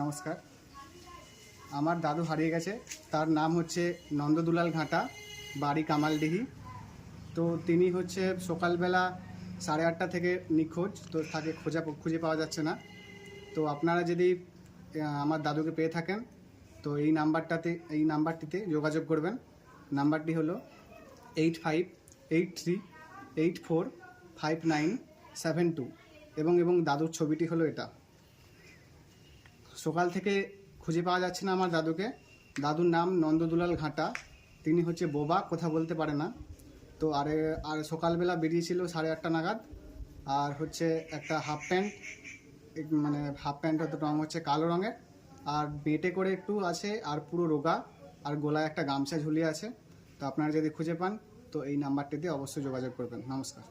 নমস্কার। আমার দাদু হারিয়ে গেছে। তার নাম হচ্ছে নন্দদুলাল ঘাটা, বাড়ি কামালডিহি। তো তিনি হচ্ছে সকালবেলা 8:30 থেকে নিখোঁজ। তো তাকে খুঁজে পাওয়া যাচ্ছে না। তো আপনারা যদি আমার দাদুকে পেয়ে থাকেন তো এই নাম্বারটিতে যোগাযোগ করবেন। নাম্বারটি হলো 8583845972 এবং দাদুর ছবিটি হলো এটা। সকাল থেকে খুঁজে পাওয়া যাচ্ছে না আমার দাদুকে। দাদুর নাম নন্দদুলাল ঘাটা। তিনি হচ্ছে বোবা, কথা বলতে পারে না। তো আর সকালবেলা বেরিয়েছিল 8:30 নাগাদ। আর হচ্ছে একটা হাফ প্যান্ট হয়তো রঙ হচ্ছে কালো রঙের, আর বেটে করে একটু আছে, আর পুরো রোগা, আর গলায় একটা গামছা ঝুলিয়ে আছে। তো আপনারা যদি খুঁজে পান তো এই নাম্বারটিতে অবশ্যই যোগাযোগ করবেন। নমস্কার।